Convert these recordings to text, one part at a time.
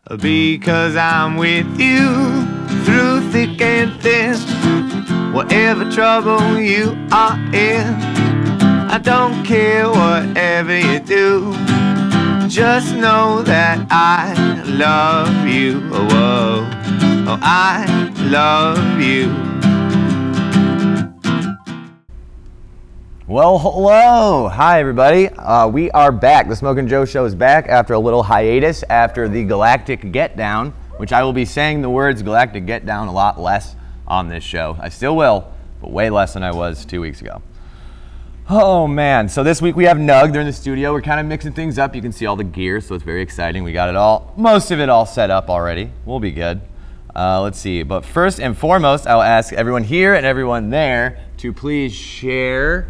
Because I'm with you through thick and thin. Whatever trouble you are in, I don't care whatever you do. Just know that I love you. Oh, oh, I love you. Well, hello. Hi, everybody. We are back. The Smokin Joe Show is back after a little hiatus after the Galactic Get Down, which I will be saying the words Galactic Get Down a lot less on this show. I still will, but way less than I was 2 weeks ago. Oh, man. So this week we have NUG. They're in the studio. We're kind of mixing things up. You can see all the gear, so it's very exciting. We got it all, most of it all set up already. We'll be good. Let's see. But first and foremost, I'll ask everyone here and everyone there to please share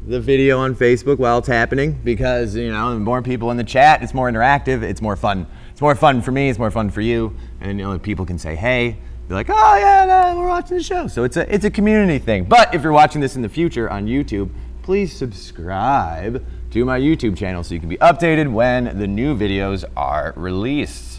the video on Facebook while it's happening, because the more people in the chat, it's more interactive, it's more fun. It's more fun for me, it's more fun for you, and people can say hey, be like, oh yeah, no, we're watching the show. So it's a community thing. But if you're watching this in the future on YouTube, please subscribe to my YouTube channel so you can be updated when the new videos are released.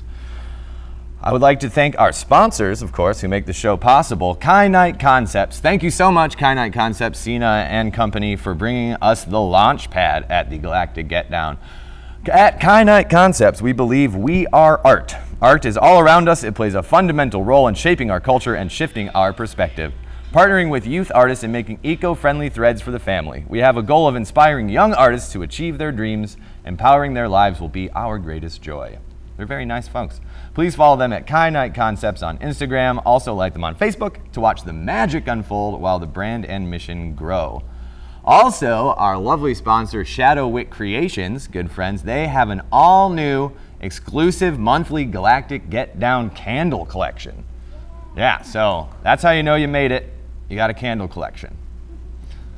I would like to thank our sponsors, of course, who make the show possible. Kyanite Concepts. Thank you so much, Kyanite Concepts, Cena and company, for bringing us the launch pad at the Galactic Get Down. At Kyanite Concepts, we believe we are art. Art is all around us. It plays a fundamental role in shaping our culture and shifting our perspective. Partnering with youth artists and making eco-friendly threads for the family. We have a goal of inspiring young artists to achieve their dreams. Empowering their lives will be our greatest joy. They're very nice folks. Please follow them at Kyanite Concepts on Instagram. Also like them on Facebook to watch the magic unfold while the brand and mission grow. Also, our lovely sponsor, Shadow Wick Creations, good friends, they have an all-new exclusive monthly Galactic Get Down candle collection. Yeah, so that's how you know you made it. You got a candle collection.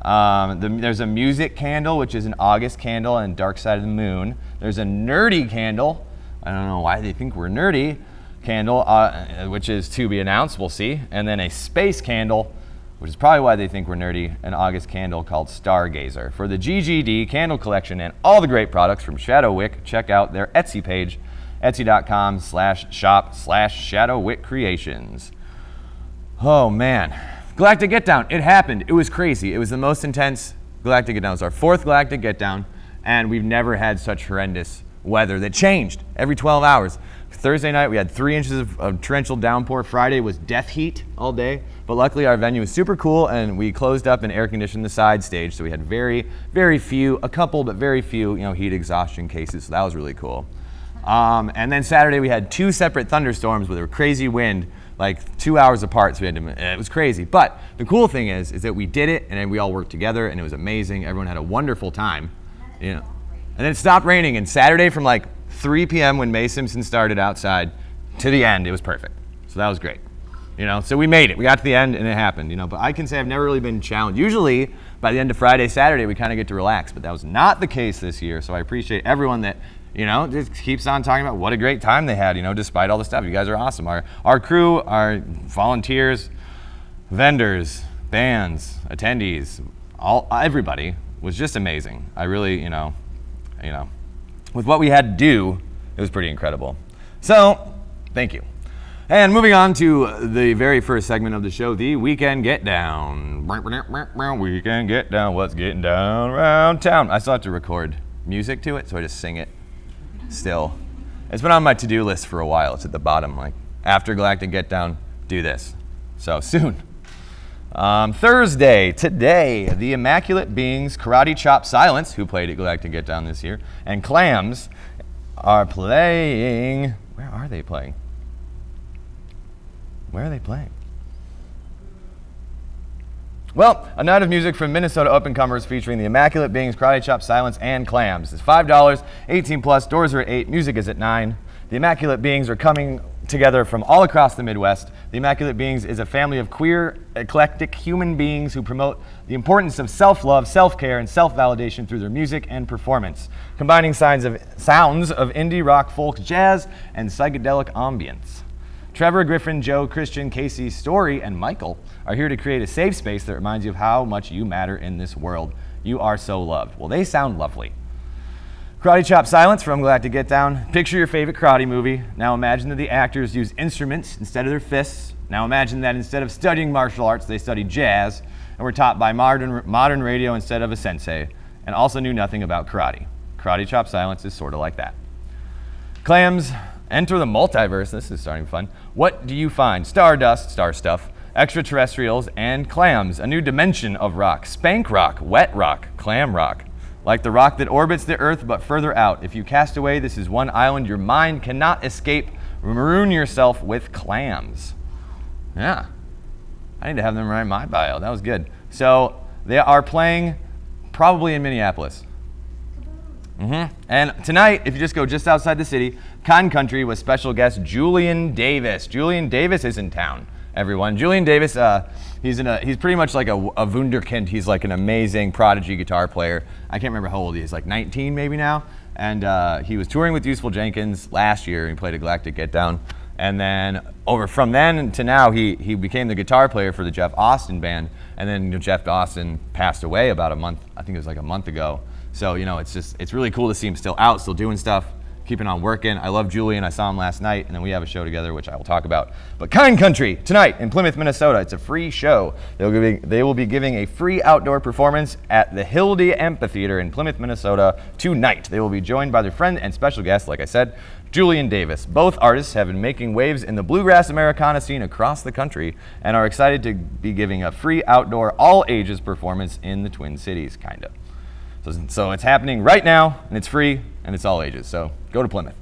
There's a music candle, which is an August candle, and Dark Side of the Moon. There's a nerdy candle. I don't know why they think we're nerdy candle, which is to be announced, we'll see. And then a space candle, which is probably why they think we're nerdy, an August candle called Stargazer. For the GGD candle collection and all the great products from Shadow Wick, check out their Etsy page, etsy.com/shop/Shadow Wick Creations. Oh man, Galactic Get Down, it happened. It was crazy. It was the most intense Galactic Get Down. It was our fourth Galactic Get Down, and we've never had such horrendous weather that changed every 12 hours. Thursday night we had 3 inches of torrential downpour. Friday was death heat all day, but luckily our venue was super cool and we closed up and air conditioned the side stage, so we had very few, a couple but very few heat exhaustion cases, so that was really cool. And then Saturday we had 2 separate thunderstorms with a crazy wind, like 2 hours apart, so it was crazy. But the cool thing is that we did it and then we all worked together and it was amazing. Everyone had a wonderful time. And then it stopped raining, and Saturday from like 3 p.m. when Mae Simpson started outside to the end, it was perfect. So that was great. So we made it. We got to the end and it happened, But I can say I've never really been challenged. Usually by the end of Friday, Saturday, we kind of get to relax, but that was not the case this year. So I appreciate everyone that, just keeps on talking about what a great time they had, despite all the stuff. You guys are awesome. Our crew, our volunteers, vendors, bands, attendees, everybody was just amazing. I really, with what we had to do, it was pretty incredible. So, thank you. And moving on to the very first segment of the show, the Weekend Get Down. Weekend Get Down, what's getting down around town? I still have to record music to it, so I just sing it still. It's been on my to-do list for a while. It's at the bottom, like, after Galactic Get Down, do this. So, soon. Thursday, today, the Immaculate Beings, Karate Chop Silence, who played at Galactic Get Down this year, and Clams are playing. Where are they playing? Where are they playing? Well, a night of music from Minnesota up-and-comers featuring the Immaculate Beings, Karate Chop Silence, and Clams. It's $5, 18 plus, doors are at 8, music is at 9. The Immaculate Beings are coming together from all across the Midwest. The Immaculate Beings is a family of queer, eclectic human beings who promote the importance of self-love, self-care, and self-validation through their music and performance, combining sounds of indie rock, folk, jazz, and psychedelic ambience. Trevor, Griffin, Joe, Christian, Casey, Story, and Michael are here to create a safe space that reminds you of how much you matter in this world. You are so loved. Well, they sound lovely. Karate Chop Silence from Galactic Get Down. Picture your favorite karate movie. Now imagine that the actors use instruments instead of their fists. Now imagine that instead of studying martial arts, they studied jazz and were taught by modern radio instead of a sensei, and also knew nothing about karate. Karate Chop Silence is sort of like that. Clams enter the multiverse. This is starting fun. What do you find? Stardust, star stuff, extraterrestrials, and clams. A new dimension of rock. Spank rock, wet rock, clam rock. Like the rock that orbits the Earth but further out. If you cast away, this is one island your mind cannot escape. Maroon yourself with clams. Yeah. I need to have them write my bio. That was good. So they are playing probably in Minneapolis. And tonight, if you just go just outside the city, Con Country with special guest Julian Davis. Julian Davis is in town, everyone. Julian Davis, he's pretty much like a wunderkind. He's like an amazing prodigy guitar player. I can't remember how old he is, like 19 maybe now. And he was touring with Useful Jenkins last year. He played a Galactic Get Down. And then from then to now, he became the guitar player for the Jeff Austin band. And then Jeff Austin passed away about a month, I think it was like a month ago. So, it's really cool to see him still out, still doing stuff, keeping on working. I love Julian. I saw him last night, and then we have a show together, which I will talk about. But Kind Country, tonight in Plymouth, Minnesota. It's a free show. They will be giving a free outdoor performance at the Hildy Amphitheater in Plymouth, Minnesota tonight. They will be joined by their friend and special guest, like I said, Julian Davis. Both artists have been making waves in the bluegrass Americana scene across the country and are excited to be giving a free outdoor, all-ages performance in the Twin Cities, kind of. So it's happening right now, and it's free, and it's all ages, so go to Plymouth.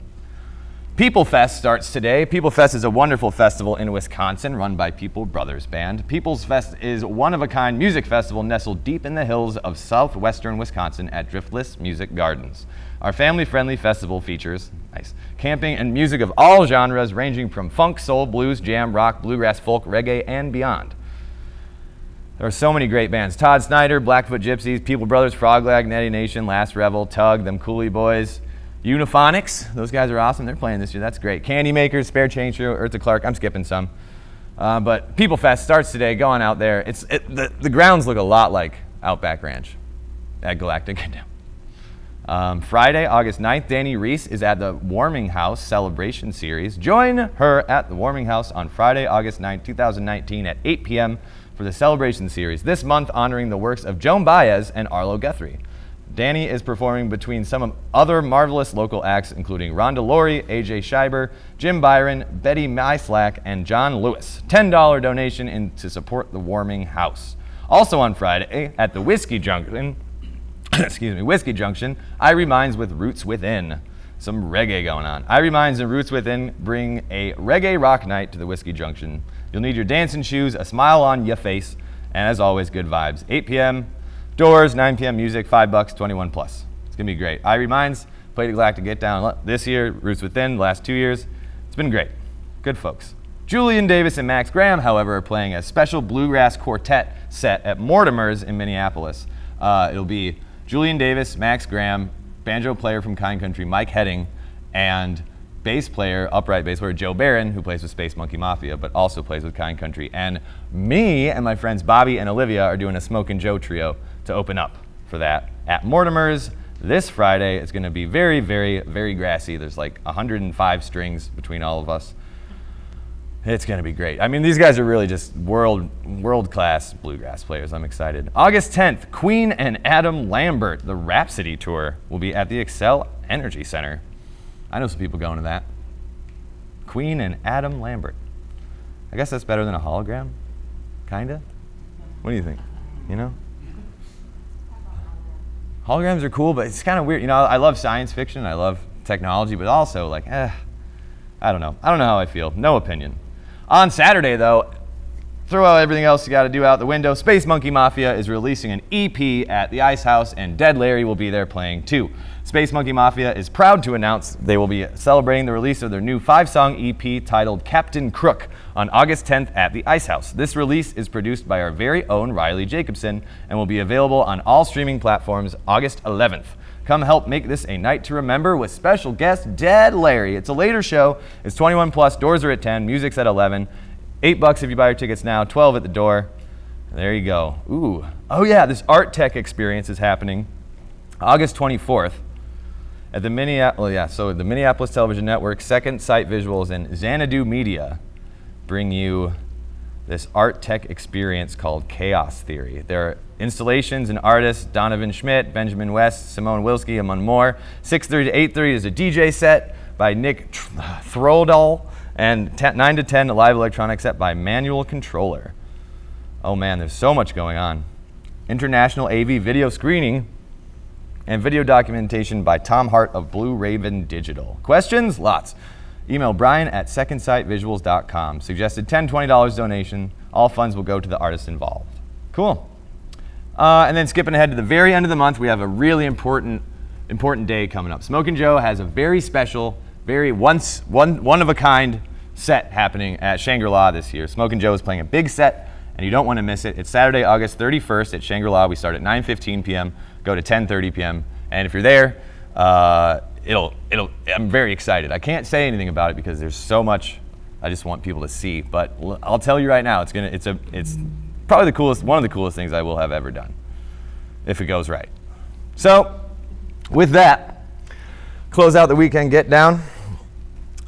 People Fest starts today. People Fest is a wonderful festival in Wisconsin run by People Brothers Band. People's Fest is one-of-a-kind music festival nestled deep in the hills of southwestern Wisconsin at Driftless Music Gardens. Our family-friendly festival features camping and music of all genres ranging from funk, soul, blues, jam, rock, bluegrass, folk, reggae, and beyond. There are so many great bands. Todd Snyder, Blackfoot Gypsies, People Brothers, Froglag, Nettie Nation, Last Revel, Tug, Them Cooley Boys, Uniphonics. Those guys are awesome. They're playing this year. That's great. Candy Makers, Spare Change Trio, Eartha Clark. I'm skipping some. But People Fest starts today. Go on out there. The grounds look a lot like Outback Ranch at Galactic. Friday, August 9th, Danny Reese is at the Warming House Celebration Series. Join her at the Warming House on Friday, August 9th, 2019 at 8 p.m. for the Celebration Series, this month honoring the works of Joan Baez and Arlo Guthrie. Danny is performing between some other marvelous local acts, including Rhonda Laurie, AJ Schreiber, Jim Byron, Betty Myslack, and John Lewis. $10 donation to support the Warming House. Also on Friday, at the Whiskey Junction, Irie Minds with Roots Within. Some reggae going on. Irie Minds and Roots Within bring a reggae rock night to the Whiskey Junction. You'll need your dancing shoes, a smile on your face, and as always, good vibes. 8 p.m. doors, 9 p.m. music, $5, 21 plus. It's gonna be great. Irie Minds played at Galactic Get Down this year, Roots Within, the last 2 years. It's been great. Good folks. Julian Davis and Max Graham, however, are playing a special bluegrass quartet set at Mortimer's in Minneapolis. It'll be Julian Davis, Max Graham, banjo player from Kind Country, Mike Heading, and upright bass player Joe Barron, who plays with Space Monkey Mafia, but also plays with Kind Country. And me and my friends Bobby and Olivia are doing a Smokin Joe trio to open up for that at Mortimer's this Friday. It's going to be very, very, very grassy. There's like 105 strings between all of us. It's going to be great. I mean, these guys are really just world-class bluegrass players. I'm excited. August 10th, Queen and Adam Lambert, the Rhapsody Tour, will be at the Excel Energy Center. I know some people going to that. Queen and Adam Lambert. I guess that's better than a hologram? Kinda? What do you think? You know? Holograms are cool, but it's kind of weird. You know, I love science fiction, I love technology, but also like, I don't know. I don't know how I feel. No opinion. On Saturday, though, throw out everything else you got to do out the window. Space Monkey Mafia is releasing an EP at the Ice House, and Dead Larry will be there playing too. Space Monkey Mafia is proud to announce they will be celebrating the release of their new 5-song EP titled Captain Crook on August 10th at the Ice House. This release is produced by our very own Riley Jacobson and will be available on all streaming platforms August 11th. Come help make this a night to remember with special guest Dead Larry. It's a later show. It's 21 plus. Doors are at 10. Music's at 11. $8 if you buy your tickets now. 12 at the door. There you go. Ooh. Oh yeah, this Art Tech experience is happening August 24th at the Minneapolis Television Network, Second Sight Visuals, and Xanadu Media bring you this art tech experience called Chaos Theory. There are installations and artists, Donovan Schmidt, Benjamin West, Simone Wilski, among more. 6:30 to 8:30 is a DJ set by Nick Throdal, and 9 to 10, a live electronic set by Manual Controller. Oh man, there's so much going on. International AV video screening and video documentation by Tom Hart of Blue Raven Digital. Questions? Lots. Email brian@secondsightvisuals.com. Suggested $10, $20 donation. All funds will go to the artists involved. Cool. And then skipping ahead to the very end of the month, we have a really important day coming up. Smokin Joe has a very special, very one-of-a-kind set happening at Shangri-La this year. Smokin Joe is playing a big set, and you don't want to miss it. It's Saturday, August 31st at Shangri-La. We start at 9:15 p.m., go to 10:30 p.m., and if you're there, I'm very excited. I can't say anything about it because there's so much I just want people to see, but I'll tell you right now, it's probably one of the coolest things I will have ever done, if it goes right. So, with that, close out the weekend get down,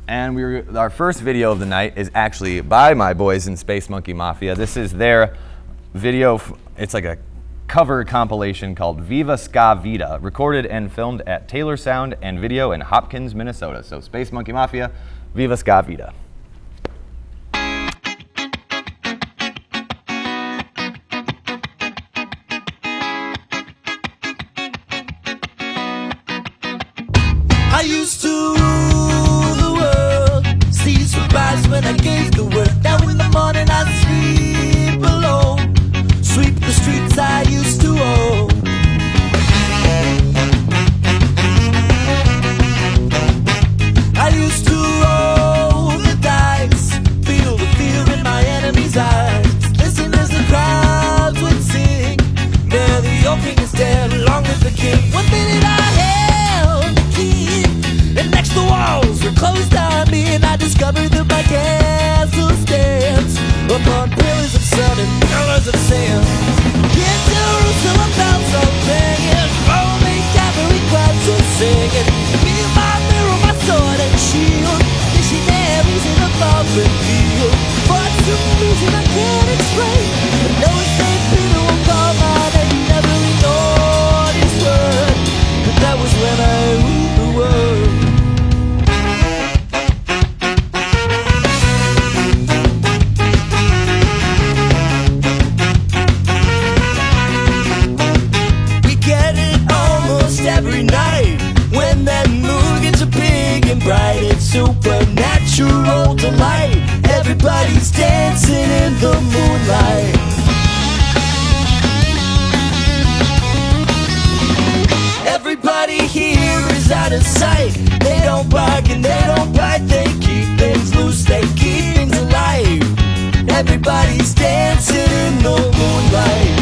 and our first video of the night is actually by my boys in Space Monkey Mafia. This is their video. It's like a cover compilation called Viva Ska Vida, recorded and filmed at Taylor Sound and Video in Hopkins, Minnesota. So Space Monkey Mafia, Viva Ska Vida. I used to rule the world, see surprise when I gave the word. Now in the morning I sleep alone, sweep the streets I used to own. I used to roll the dice, feel the fear in my enemy's eyes. Listen as the crowds would sing, there the old king is dead, long live the king. One minute I held the key, and next the walls were closed on me, and I discovered that my castle stands upon pillars of sun and pillars of sand. In Jerusalem bells are ringing, Roman cavalry crowds are singing. Be my mirror, my sword and shield, missionaries in a foreign field. For some reason I can't explain, but no St. Peter will call my name. Never ignored his word, but that was when I ruled the world. Every night when that moon gets big and bright, it's supernatural delight. Everybody's dancing in the moonlight. Everybody here is out of sight. They don't bark and they don't bite. They keep things loose, they keep things alive. Everybody's dancing in the moonlight.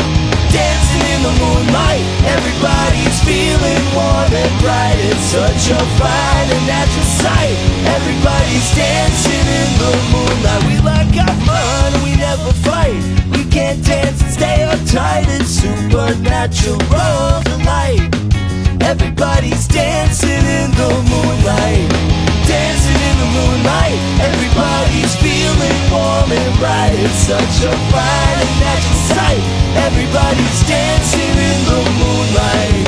Dancing in the moonlight, everybody's feeling warm and bright. It's such a fine and natural sight. Everybody's dancing in the moonlight. We like our fun, we never fight. We can't dance and stay uptight. It's supernatural delight. Everybody's dancing in the moonlight. Dancing in the moonlight, everybody's feeling warm and bright. It's such a fine and natural sight. Everybody's dancing in the moonlight.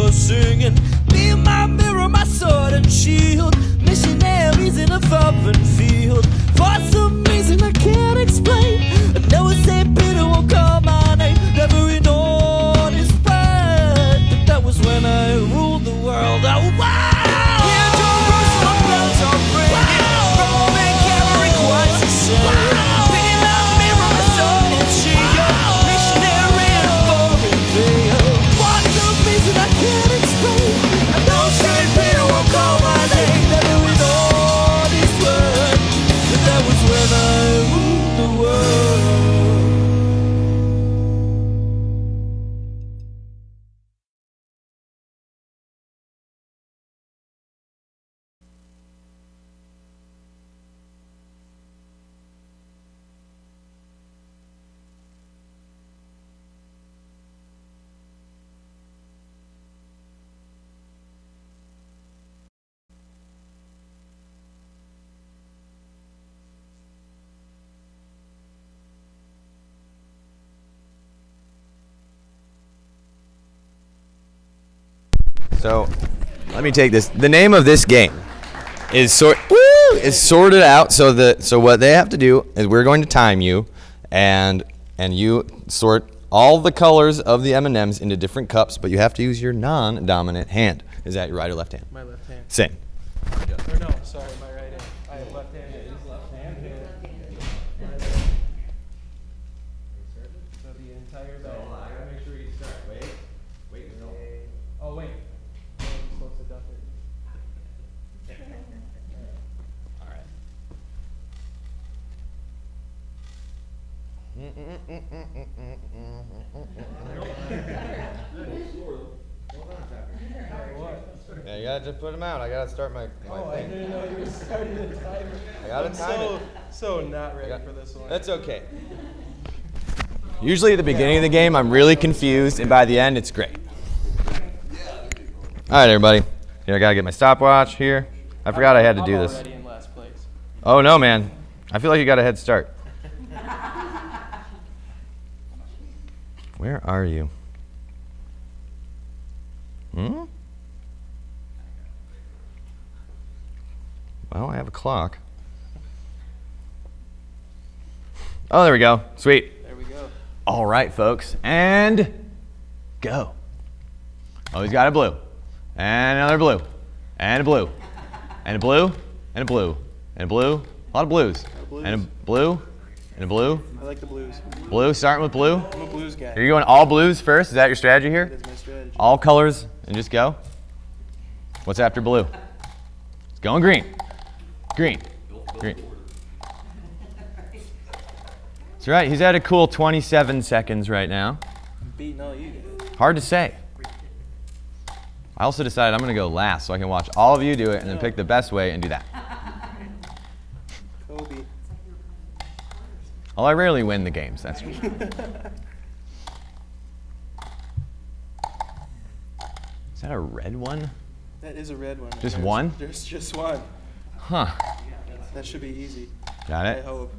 choir singing. Be my mirror, my sword and shield. Missionaries in a foreign field. For some reason I can't explain, I know St. Peter won't call my name. Never ignored his word, but that was when I ruled the world. Oh wow! Here Jerusalem bells are ringing. Roman cavalry choirs are singing. Be my mirror, my sword and shield. Missionary in a foreign field. For some reason I can't explain, I know St. Peter won't call my name. Never ignored his word, but that was when I ruled the world. So, let me take this. The name of this game is sorted out. So what they have to do is we're going to time you, and you sort all the colors of the M&Ms into different cups, but you have to use your non-dominant hand. Is that your right or left hand? My left hand. Same. Or no, sorry, my right hand. I have left hand. It is left hand here. So the entire bag. I gotta make sure you start. Wait. Oh wait. I'm supposed to duck it. All right. Yeah, you gotta just put them out. I gotta start my Oh, I thing. didn't know you were starting the timer. I gotta time it. So not ready for this one. That's okay. Usually at the beginning of the game, I'm really confused, and by the end, it's great. All right, everybody. Here, I gotta get my stopwatch here. I forgot I had to do I'm this. already in last place. Oh no, man. I feel like you got a head start. Where are you? Well, I have a clock. Oh, there we go. Sweet. There we go. All right, folks. And go. Oh, he's got a blue. And another blue. And a blue. And a blue. And a blue. And a blue. A lot of blues. And a blue. And a blue. I like the blues. Blue, starting with blue. I'm a blues guy. Are you going all blues first? Is that your strategy here? That is my strategy. All colors and just go? What's after blue? It's going green. Green. Green. That's right. He's at a cool 27 seconds right now. I'm beating all you guys. Hard to say. I also decided I'm going to go last so I can watch all of you do it and then pick the best way and do that. Kobe. Well, I rarely win the games, that's true. Is that a red one? That is a red one. Just one? There's just one. Huh. That should be easy. Got I it? hope.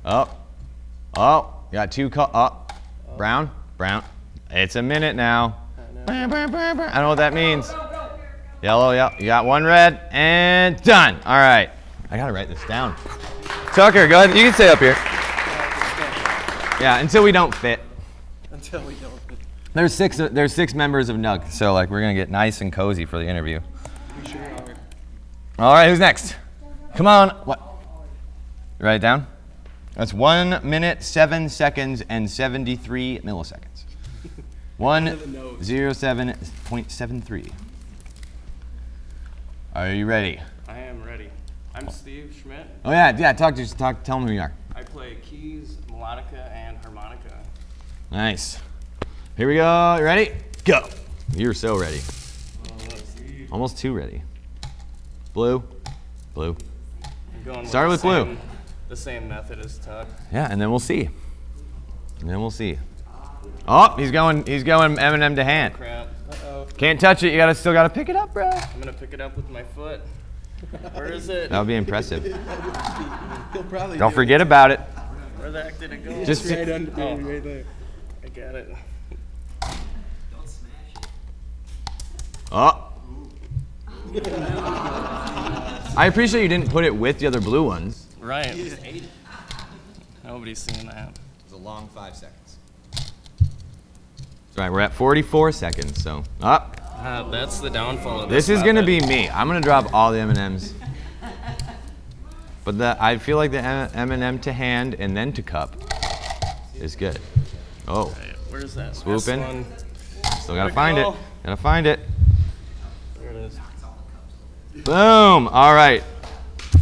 Oh, got two brown. It's a minute now. I don't know what that means. Yellow, yeah. You got one red, and done. All right. I got to write this down. Tucker, go ahead. You can stay up here. Yeah, until we don't fit. Until we don't. There's six members of NUG, so like we're going to get nice and cozy for the interview. We sure are. All right, who's next? Come on. What? You write it down? That's 1 minute, 7 seconds, and 73 milliseconds. 1:07.73. Are you ready? I am ready. I'm Steve Schmidt. Oh yeah. Tell them who you are. I play keys, melodica, and harmonica. Nice. Here we go. You ready? Go. You're so ready. Almost too ready. Blue. I'm going Start with blue. The same method as Tug. Yeah, and then we'll see. Oh, he's going M&M to hand. Crap. Uh-oh. Can't touch it. You still gotta pick it up, bro. I'm gonna pick it up with my foot. Where is it? That would be impressive. He'll probably Don't do forget about it. Where the heck did it go? Just Right under, right there. I got it. Oh. I appreciate you didn't put it with the other blue ones. Right. Nobody's seen that. It's a long 5 seconds. All right, we're at 44 seconds, so up. That's the downfall of This this is gonna method. be me. I'm gonna drop all the M&Ms. But I feel like the M&M to hand and then to cup is good. Oh, Right, where's that? Swooping. last one? still gotta we find it. go. Gotta find it. There it is. Boom. All right.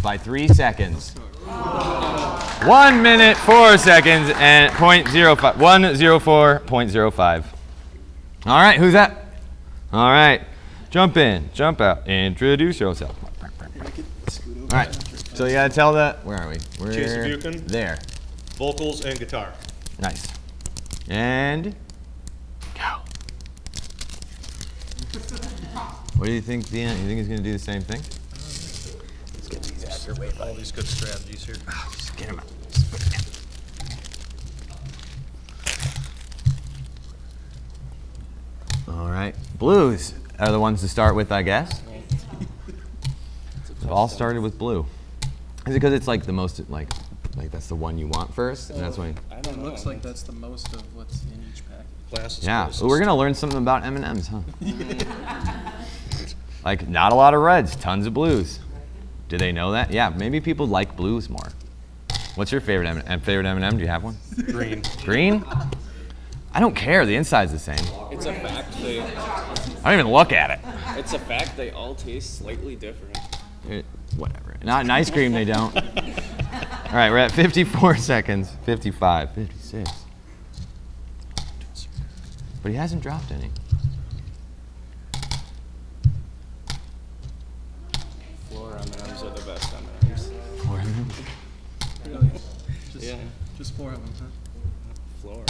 By 3 seconds. 1 minute, 4 seconds, and 0.05. 104.05. All right, who's that? All right. Jump in, jump out, introduce yourself. All right. So you gotta tell the. Where are we? We're Jason Buchan. there. Vocals and guitar. Nice. And go. What do you think, Dan? You think he's gonna do the same thing? Let's get these out of your way, All these good strategies here. Just get him out. All right. Blues are the ones to start with, I guess. We've all started with blue. Is it because it's like the most, like that's the one you want first? And that's why. I don't It know. looks like that's the most of what's in each pack. Class is Yeah. good. Well, we're going to learn something about M&Ms, huh? Like, not a lot of reds, tons of blues. Do they know that? Yeah, maybe people like blues more. What's your favorite M&M? Favorite M&M? Do you have one? Green. Green? I don't care. The inside's the same. It's a fact they. I don't even look at it. It's a fact they all taste slightly different. Whatever. Not in ice cream, they don't. All right, we're at 54 seconds. 55, 56. But he hasn't dropped any. Floor M&Ms are the best M&Ms. Really? Just, Yeah. just 4 of them, huh? Floor.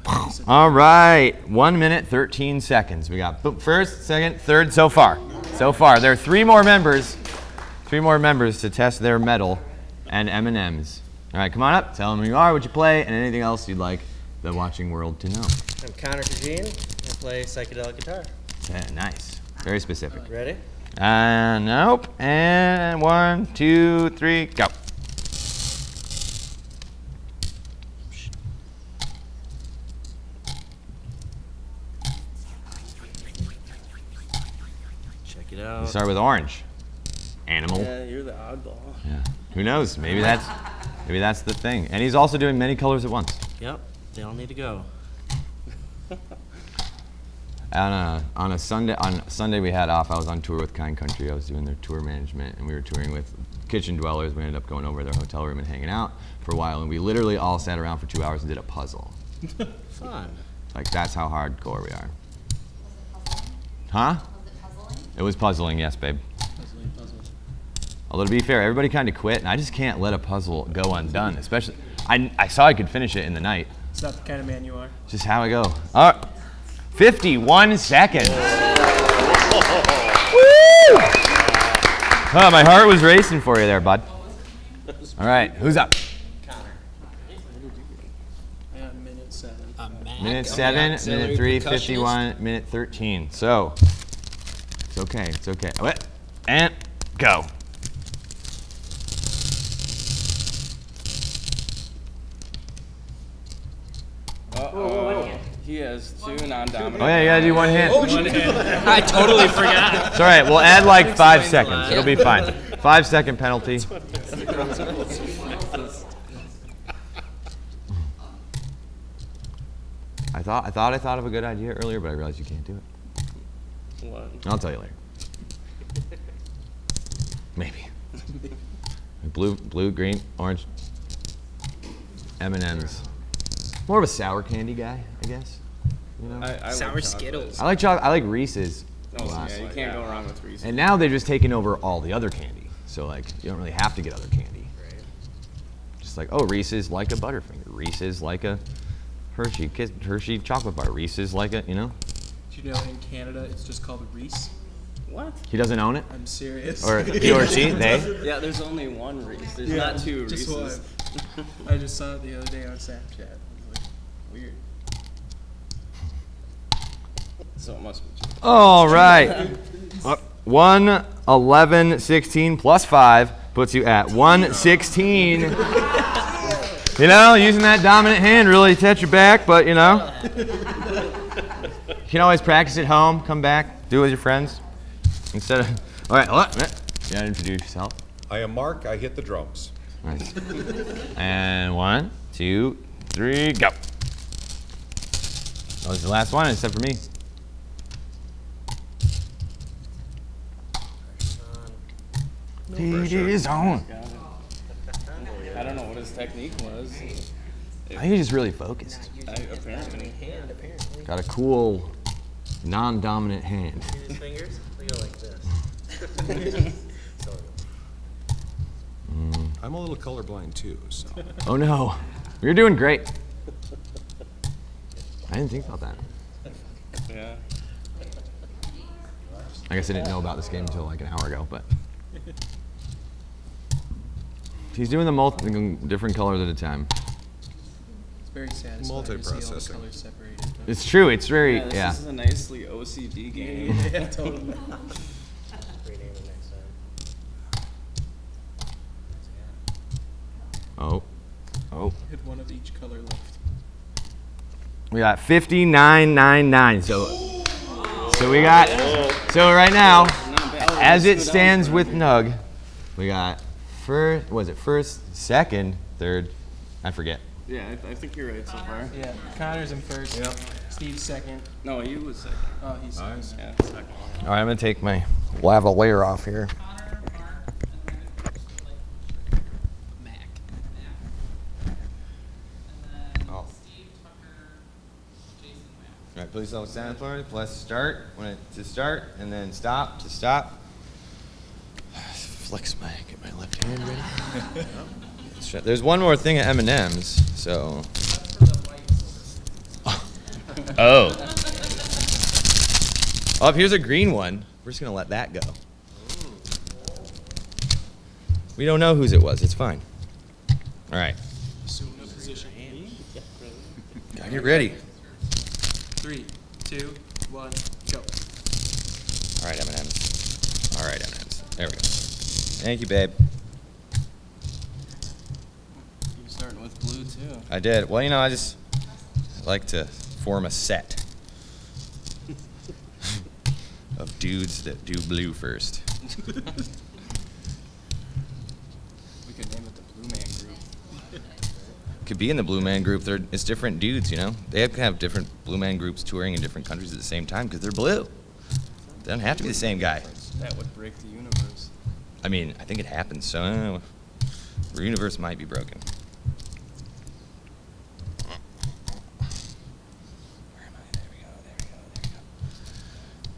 Oh, I said All right, 1 minute, 13 seconds. We got first, second, third so far. So far, there are 3 more members. 3 more members to test their metal and M&Ms. All right, come on up. Tell them who you are, what you play, and anything else you'd like the watching world to know. I'm Connor Kajin. I play psychedelic guitar. Yeah, nice. Very specific. Ready? Nope. And 1, 2, 3, go. Check it out. Start with orange. Animal. Yeah, you're the oddball. Yeah. Who knows? Maybe that's the thing. And he's also doing many colors at once. Yep, they all need to go. On Sunday we had off. I was on tour with Kind Country. I was doing their tour management, and we were touring with Kitchen Dwellers. We ended up going over to their hotel room and hanging out for a while, and we literally all sat around for 2 hours and did a puzzle. Fun. Like, that's how hardcore we are. Huh? It was puzzling, yes, babe. puzzles. Although to be fair, everybody kind of quit, and I just can't let a puzzle go undone. Especially, I saw I could finish it in the night. It's not the kind of man you are. Just how I go. All right, 51 seconds. Woo! Oh, my heart was racing for you there, bud. All right, who's up? I got minute 7. Minute 7, minute 3, 51, minute 13. So, it's okay, it's okay. What? And go. He has 2 non-dominant. Oh yeah, you gotta do one hand. I totally forgot. It's all right. We'll add like 5 seconds. It'll be fine. 5-second penalty. I thought of a good idea earlier, but I realized you can't do it. What? I'll tell you later. Maybe. Blue, green, orange. M&Ms. More of a sour candy guy, I guess. You know? I Sour like Skittles. I like chocolate. I like Reese's. Oh, a lot. yeah, you can't go wrong with Reese's. And now they're just taking over all the other candy. So like, you don't really have to get other candy. Right. Just like, oh, Reese's like a Butterfinger. Reese's like a Hershey chocolate bar. Reese's like a, you know. Do you know in Canada it's just called Reese? What? He doesn't own it, I'm serious. or he or she, they. Yeah, there's only one Reese. There's Yeah, not 2 just Reese's. one. I just saw it the other day on Snapchat. I was like, weird. So it must be true. All right. 1, 11, 16 plus 5 puts you at 116. You know, using that dominant hand really sets your back, but you know. You can always practice at home, come back, do it with your friends. Instead of, all right, you gotta introduce yourself. I am Mark. I hit the drums. Nice. And 1, 2, 3, go. That was the last one, except for me. It is on. I don't know what his technique was. I think he's just really focused. Apparently. Got a cool, non-dominant hand. His fingers, they go like this. I'm a little colorblind too, so. Oh no, you're doing great. I didn't think about that. Yeah. I guess I didn't know about this game until like an hour ago, but. He's doing the different colors at a time. It's very satisfying to see all the Multiprocessing. colors separated. It's true, it's very, This yeah. is a nicely OCD game. Yeah, totally. Rename it next time. Oh. Hit one of each color left. We got 59.99. So we got, so right now, as it stands with NUG, we got first, second, third, I forget. Yeah, I think you're right so far. Yeah, Connor's in first. Yep. Steve's second. No, you was second. Oh, he's Nice. Yeah, second. All right, I'm gonna take my lavalier off here. Mac. Oh. All right, please don't stand for it. Press start when it to start, and then stop to stop. Flex get my left hand ready. There's one more thing at M&M's, so. Oh. Oh, here's a green one. We're just gonna let that go. We don't know whose it was. It's fine. All right. Assume no position. Gotta get ready. 3, 2, 1, go. All right, M&M's. All right, M&M's. There we go. Thank you, babe. You're starting with blue too. I did. Well, you know, I like to form a set of dudes that do blue first. We could name it the Blue Man Group. Could be in the Blue Man Group. It's different dudes, you know? They have different Blue Man Groups touring in different countries at the same time because they're blue. They don't have to be the same guy. That would break the universe. I mean, I think it happens, so the universe might be broken. Where am I? There we go.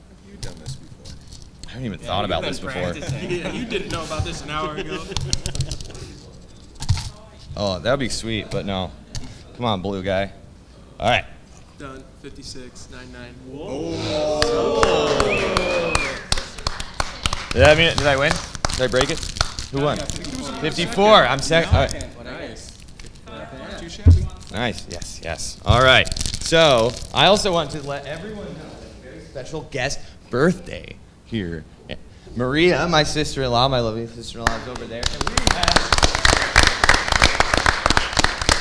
Have you done this before? I haven't even thought about this before. Yeah, you didn't know about this an hour ago. Oh, that would be sweet, but no. Come on, blue guy. All right. Done. 56, 99. Did I win? Did I break it? Who won? 54. I'm second. All right. Nice. Not too shabby. Nice. Yes. All right. So I also want to let everyone know that a very special guest birthday here. Maria, my sister-in-law, my lovely sister-in-law, is over there, and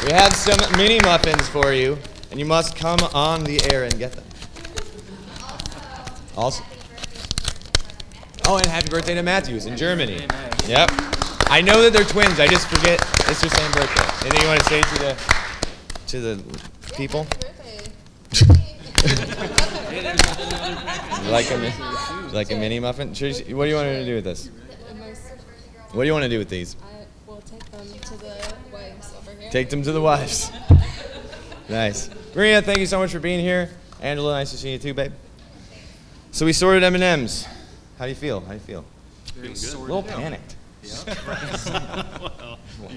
we have some mini muffins for you, and you must come on the air and get them. Also. Oh, and happy birthday to Matthews in Germany. Yep. I know that they're twins. I just forget it's their same birthday. Anything you want to say to the people? like a mini muffin? What do you want to do with this? What do you want to do with these? We'll take them to the wives over here. Take them to the wives. Nice. Maria, thank you so much for being here. Angela, nice to see you too, babe. So we sorted M&Ms. How do you feel? Very A sorted little out. panicked. A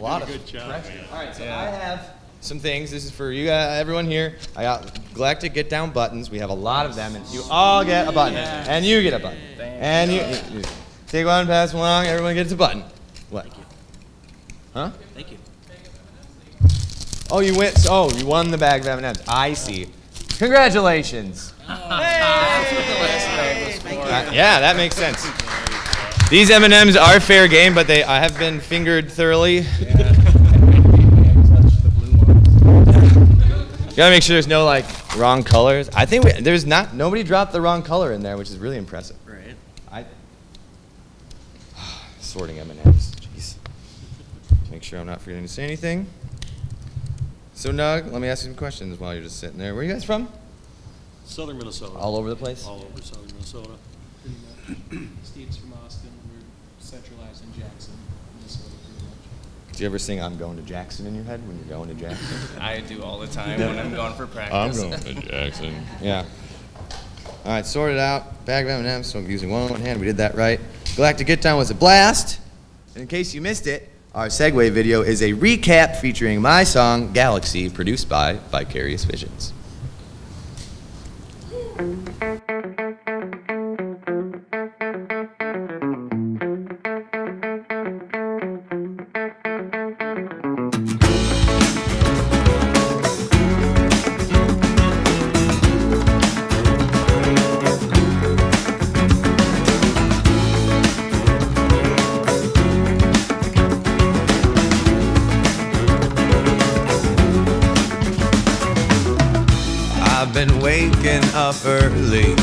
lot of pressure. All right, so I have some things. This is for you, everyone here. I got Galactic Get Down buttons. We have a lot of them, and you all get a button, and you get a button, and you take one, pass one along. Everyone gets a button. What? Thank you. Huh? Thank you. Oh, you won the bag of M&Ms. I see. Congratulations. Hey! That's what the last bag was for. Yeah, that makes sense. These M&Ms are fair game, but I have been fingered thoroughly. Touch the blue ones. Gotta make sure there's no like wrong colors. I think nobody dropped the wrong color in there, which is really impressive. Right. Sorting M&Ms. Jeez. Make sure I'm not forgetting to say anything. So Nug, let me ask you some questions while you're just sitting there. Where are you guys from? Southern Minnesota. All over the place? All over southern Minnesota. Pretty much. Steve's from Austin. We're centralized in Jackson, Minnesota, pretty much. Do you ever sing "I'm going to Jackson" in your head when you're going to Jackson? I do all the time when I'm going for I'm practice. going to Jackson. Yeah. All right, sorted out. Bag of M&Ms, so I'm using one hand. We did that right. Galactic Get Down was a blast. And in case you missed it, our segue video is a recap featuring my song, Galaxy, produced by Vicarious Visions. I've been waking up early,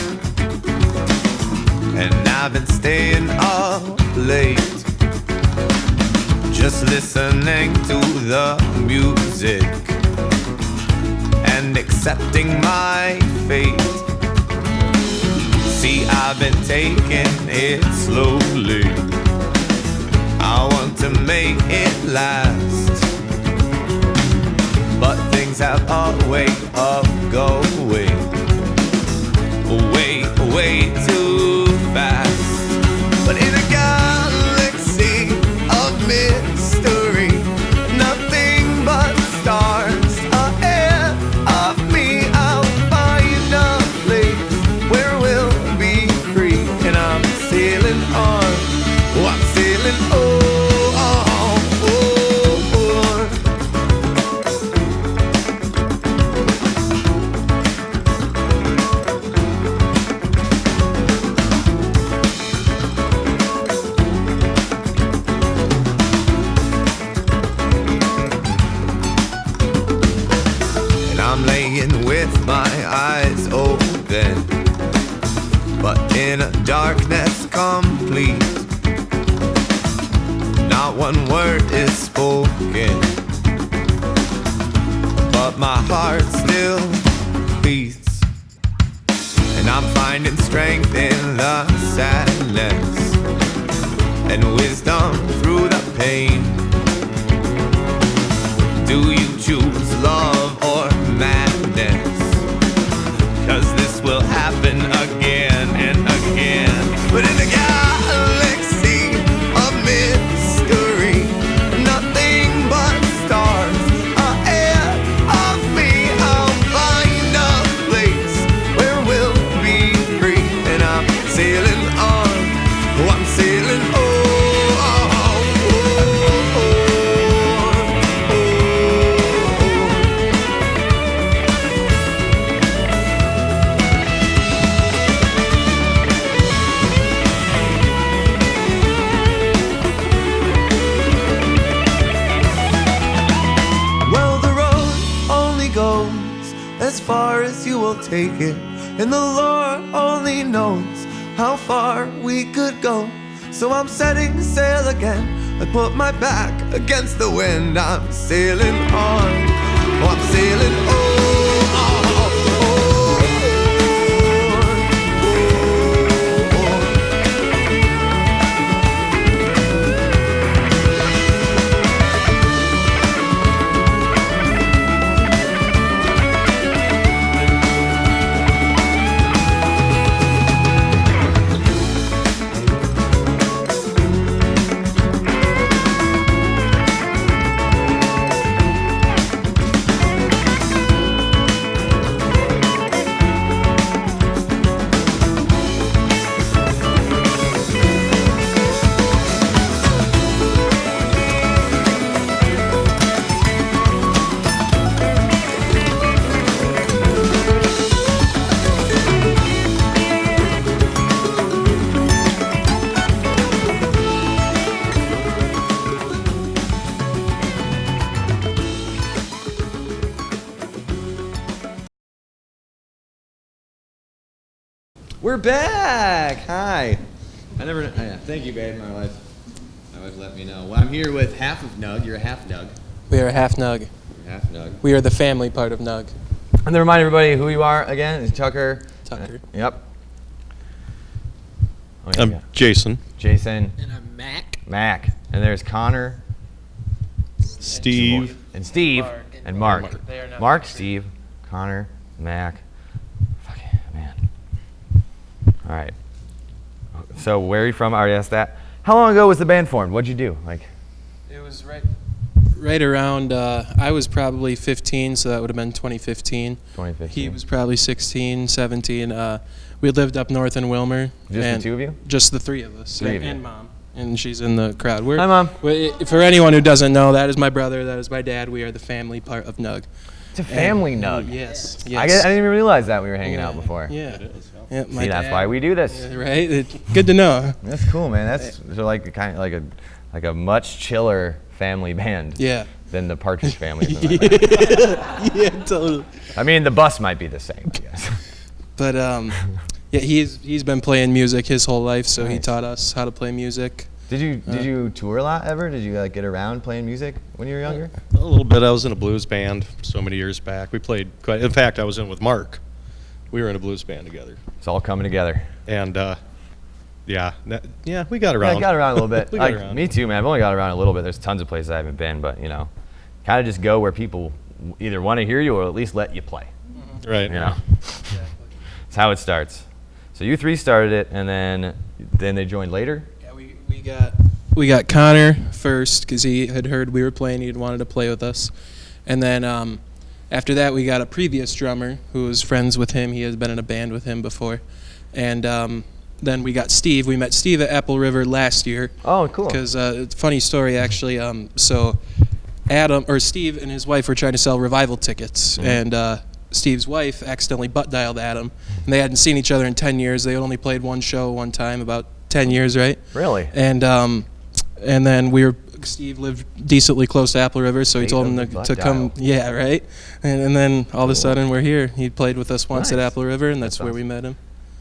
and I've been staying up late, just listening to the music and accepting my fate. See, I've been taking it slowly. I want to make it last, but things have a way of going way too fast. But in a galaxy of mystery, nothing but stars ahead of me. I'll find a place where we'll be free, and I'm sailing on. Oh, I'm sailing on. I'm laying with my eyes open, but in a darkness complete. Not one word is spoken, but my heart still beats. And I'm finding strength in the sadness and wisdom through the pain. Do you choose love or madness? 'Cause this will happen again and again. But in the galaxy of mystery, nothing but stars ahead of me. I'll find a place where we'll be free, and I'm sailing on. Oh, I'm sailing on. As far as you will take it, and the Lord only knows how far we could go. So I'm setting sail again. I put my back against the wind. I'm sailing on. Oh, I'm sailing on. We're back. Hi. Yeah, thank you, babe. My wife let me know. Well, I'm here with half of NUG. You're a half NUG. We are half NUG. You're half NUG. We are the family part of NUG. And to remind everybody who you are again is Tucker. Yep. Oh, yeah, I'm Jason. Jason. And I'm Mac. Mac. And there's Connor. Steve. And Steve. And Mark. They are not Mark, Steve, Connor, Mac. Fucking man. All right. So where are you from? I already asked that. How long ago was the band formed? What'd you do? It was right around, I was probably 15, so that would have been 2015. 2015. He was probably 16, 17. We lived up north in Wilmer. Just the two of you? Just the three of us. Three of you. And Mom. And she's in the crowd. Hi, Mom. For anyone who doesn't know, that is my brother, that is my dad. We are the family part of NUG. It's a family NUG. Yes. I didn't even realize that we were hanging out before. Yeah. See, that's why we do this. Yeah, right? Good to know. That's cool, man. That's like kind of like a much chiller family band. Yeah. Than the Partridge Family. Yeah, totally. I mean, the bus might be the same, I guess. But yeah, he's been playing music his whole life, so he Nice. taught us how to play music. Did you tour a lot ever? Did you get around playing music when you were younger? A little bit. I was in a blues band so many years back. We played quite. In fact, I was in with Mark. We were in a blues band together. It's all coming together. And we got around. Yeah, I got around a little bit. We got around. Me too, man. I've only got around a little bit. There's tons of places I haven't been, but kind of just go where people either want to hear you or at least let you play. Right. That's how it starts. So you three started it, and then they joined later. Yeah, we got Connor first because he had heard we were playing. He had wanted to play with us, and then after that we got a previous drummer who was friends with him. He had been in a band with him before, and then we got Steve. We met Steve at Apple River last year. Oh, cool. Because funny story actually. So Steve and his wife were trying to sell revival tickets, and Steve's wife accidentally butt dialed Adam, and they hadn't seen each other in 10 years. They had only played one show one time, about 10 years, right? Really? And then Steve lived decently close to Apple River, so he told him to come. Yeah, right. And then all of a sudden we're here. He played with us once at Apple River, and that's where we met him.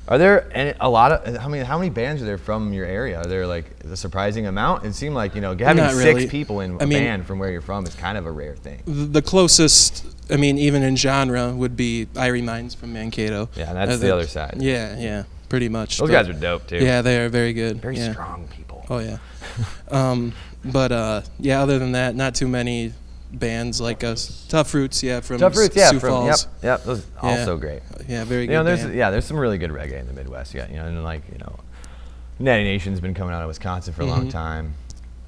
Are there a lot of how many bands are there from your area? Are there like a surprising amount? It seemed like having Not really. 6 people in a band from where you're from is kind of a rare thing. The closest, even in genre, would be Irie Minds from Mankato. Yeah, and that's the other side. Yeah, pretty much. Those guys are dope too. Yeah, they are very good. Very strong people. Oh yeah. Yeah, other than that, not too many bands like us. Tough Roots, from Sioux Falls. Yep, those also great. Yeah, very good. There's some really good reggae in the Midwest. Yeah, and Natty Nation's been coming out of Wisconsin for a long time.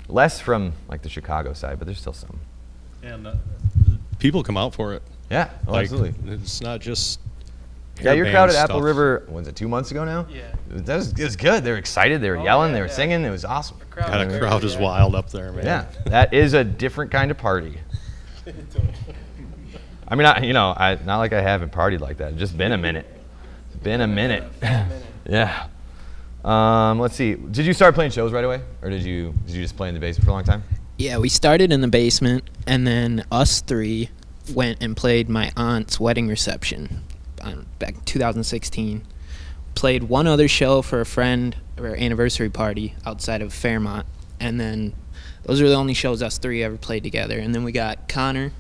Less from like the Chicago side, but there's still some. And people come out for it. Yeah, absolutely. It's not just. Yeah, your crowd at Apple stuff. River, was it 2 months ago now? Yeah. It was good. They were excited. They were yelling. They were singing. It was awesome. God, the crowd is wild up there, man. Yeah, that is a different kind of party. I mean, not like I haven't partied like that. It's just been a minute. It's been a minute. Yeah. Let's see. Did you start playing shows right away, or did you just play in the basement for a long time? Yeah, we started in the basement, and then us three went and played my aunt's wedding reception back in 2016. Played one other show for a friend, or anniversary party outside of Fairmont, and then those are the only shows us three ever played together. And then we got Connor,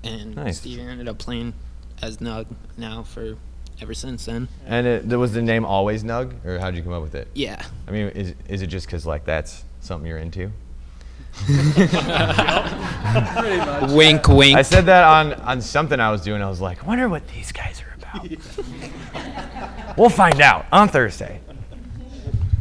and Steve ended up playing as NUG now for ever since then. And was the name always NUG, or how'd you come up with it? Yeah. I mean, is it just because that's something you're into? Wink, wink. I said that on something I was doing. I was like, I wonder what these guys are about. We'll find out on Thursday.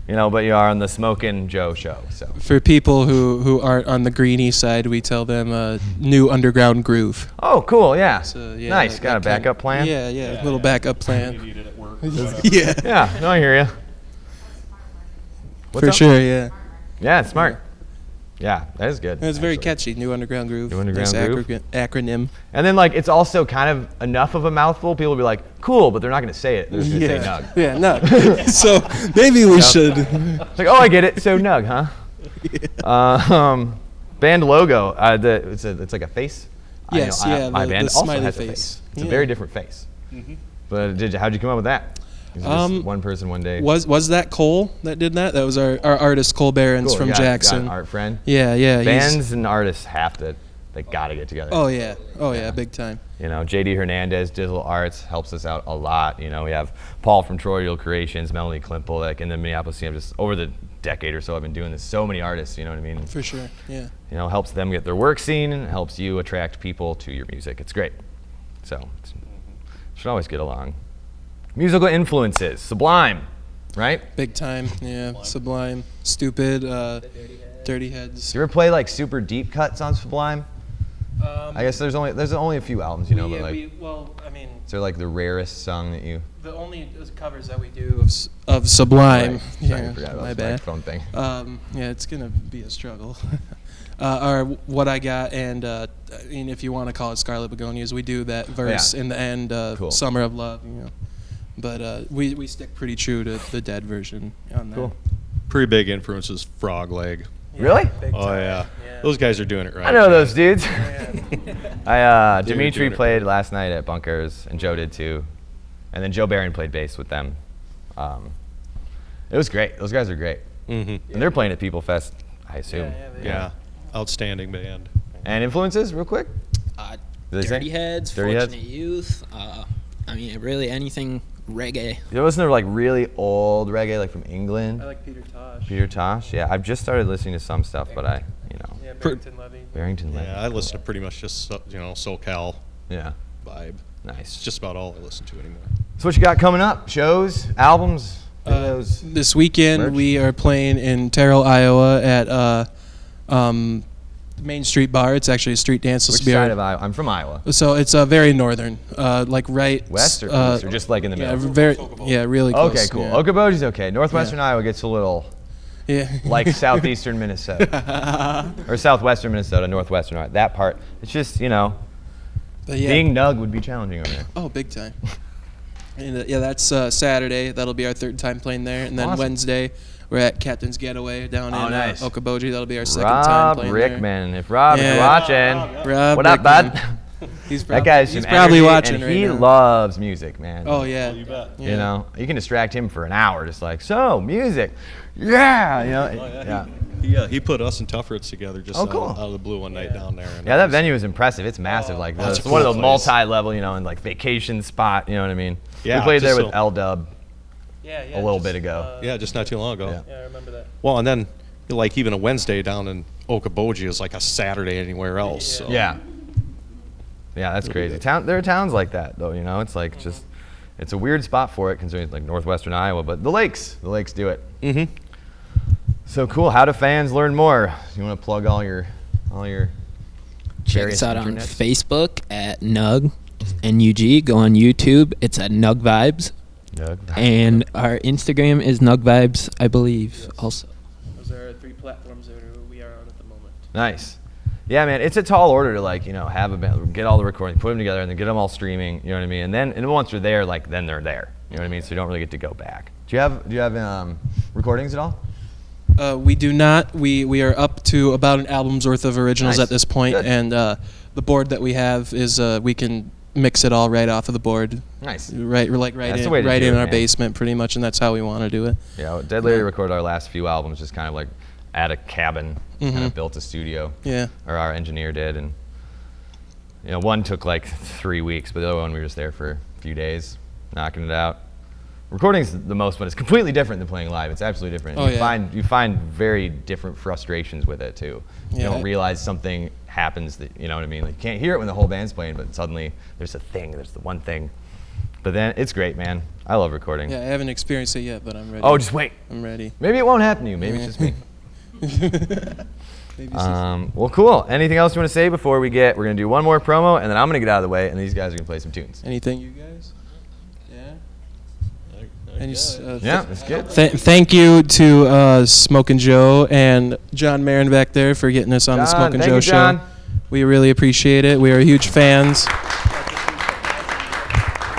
But you are on the Smokin Joe Show. So for people who aren't on the greenie side, we tell them new underground groove. Oh, cool. Yeah. So, nice. Got a backup plan? Yeah, little backup plan. You need it at work. Yeah. Yeah. No, I hear you. For sure. Yeah. Yeah, it's smart. Yeah, that is good. It's very catchy. New underground groove. New underground groove. Acronym. And then it's also kind of enough of a mouthful. People will be like, cool, but they're not going to say it. They're just going to say NUG. Yeah, NUG. So maybe we should. It's like, oh, I get it. So NUG, huh? Yeah. Band logo. It's like a face. Yes, my band the also smiley has a face. face. It's a very different face. Mm-hmm. But how'd you come up with that? Is it just one person one day? Was that Cole that did that? That was our artist Cole Behrens from Got Jackson. an art friend. Yeah. Bands and artists they gotta get together. Oh yeah, big time. You know, JD Hernandez, Digital Arts, helps us out a lot. You know, we have Paul from Troyal Creations, Melanie Klimpel, like in the Minneapolis scene. Just over the decade or so, I've been doing this. So many artists, you know what I mean? For sure, yeah. You know, helps them get their work seen, and helps you attract people to your music. It's great. So, should always get along. Musical influences, Sublime, right? Big time, yeah. Sublime, Stupid, Dirty Heads. Do you ever play like super deep cuts on Sublime? I guess there's only a few albums, you know, but like, is there like the rarest song that you? The only covers that we do of Sublime. Right. Yeah, Sorry, I forgot about my the bad. microphone thing. Yeah, it's gonna be a struggle. Are What I Got and I mean, if you want to call it Scarlet Begonias, we do that verse in the end. Cool. Summer of Love, you know. But we stick pretty true to the Dead version on that. Cool. Pretty big influences Frog Leg. Yeah, Really? big Oh time. yeah. Those guys are doing it right. I know those dudes. They were Dimitri doing it played last night at Bunkers, and Joe did too. And then Joe Barron played bass with them. It was great. Those guys are great. Mm-hmm. And they're playing at People Fest, I assume. Yeah. Outstanding band. And influences, real quick? Did they say? Dirty Heads, Dirty Heads? Fortunate Youth. I mean, really anything reggae. You listen to like really old reggae, like from England? I like Peter Tosh. Peter Tosh? Yeah, I've just started listening to some stuff, but Yeah, Barrington Levy. Barrington Levy. Yeah, I listen to pretty much just SoCal Yeah, vibe. nice. It's just about all I listen to anymore. So what you got coming up? Shows, albums, videos? This weekend Merch? we are playing in Terrell, Iowa at Main Street Bar. It's actually a street dance. Which side of Iowa? I'm from Iowa. So it's very northern, like right West or east, or just like in the yeah, middle? really close. Okay, cool. Yeah. Okoboji's okay. Northwestern Iowa gets a little Yeah. like southeastern Minnesota. Or southwestern Minnesota, northwestern Iowa. That part, it's just, But yeah. being NUG would be challenging over there. Oh, big time. And that's Saturday. That'll be our third time playing there. And then Awesome. Wednesday, we're at Captain's Getaway down in nice. Okoboji. That'll be our second time Rob playing Rickman. If Rob is Yeah. watching, Rob what up, Rickman. bud? He's That guy's he's some probably energy, watching and right he now. loves music, man. Oh, yeah. You bet. You know, you can distract him for an hour, just like, so, music. Yeah, yeah. He put us and Tuffords together just cool. out of the blue one night down there. And Yeah, that venue is impressive. It's massive. Like, That's it's a one of cool the place. multi-level, and like vacation spot. You know what I mean? Yeah, we played there just with so- L-Dub Yeah, a little bit ago. Yeah, just not too long ago. Yeah. Yeah, I remember that. Well, and then like even a Wednesday down in Okoboji is like a Saturday anywhere else. So. Yeah. Yeah, that's crazy. There are towns like that, though. It's like just, it's a weird spot for it, considering it's like northwestern Iowa. But the lakes do it. Mm-hmm. So cool. How do fans learn more? You want to plug all your Check various us out on internets? Facebook at NUG, NUG. Go on YouTube. It's at NUG Vibes. And our Instagram is NUG Vibes, I believe, also. Those are 3 platforms that we are on at the moment. Nice. Yeah, man, it's a tall order to like, have a band, get all the recordings, put them together, and then get them all streaming. You know what I mean? And once they're there, like then they're there. You know what I mean? So you don't really get to go back. Do you have recordings at all? We do not. We are up to about an album's worth of originals Nice. at this point, Good. and the board that we have is we can mix it all right off of the board. Nice. Right That's the way to do in it, our man. basement, pretty much, and that's how we want to do it. Yeah, Dead Larry recorded our last few albums just kind of like at a cabin, kind of built a studio. Yeah. Or our engineer did, and one took like 3 weeks, but the other one we were just there for a few days, knocking it out. Recording's the most fun. It's completely different than playing live. It's absolutely different. Oh, yeah. You find very different frustrations with it too. You Yeah. don't realize something happens that you know what I mean. Like you can't hear it when the whole band's playing, but suddenly there's the one thing. But then it's great, man. I love recording. Yeah, I haven't experienced it yet, but I'm ready. Oh, just wait. I'm ready. Maybe it won't happen to you. Maybe it's just me. Maybe Well, cool. Anything else you want to say before we're going to do one more promo, and then I'm going to get out of the way, and these guys are going to play some tunes. Anything, you guys? Yeah. Yeah, that's good. Thank you to Smokin Joe and John Marin back there for getting us on the John, Smokin thank Joe you, Show. John. We really appreciate it. We are huge fans.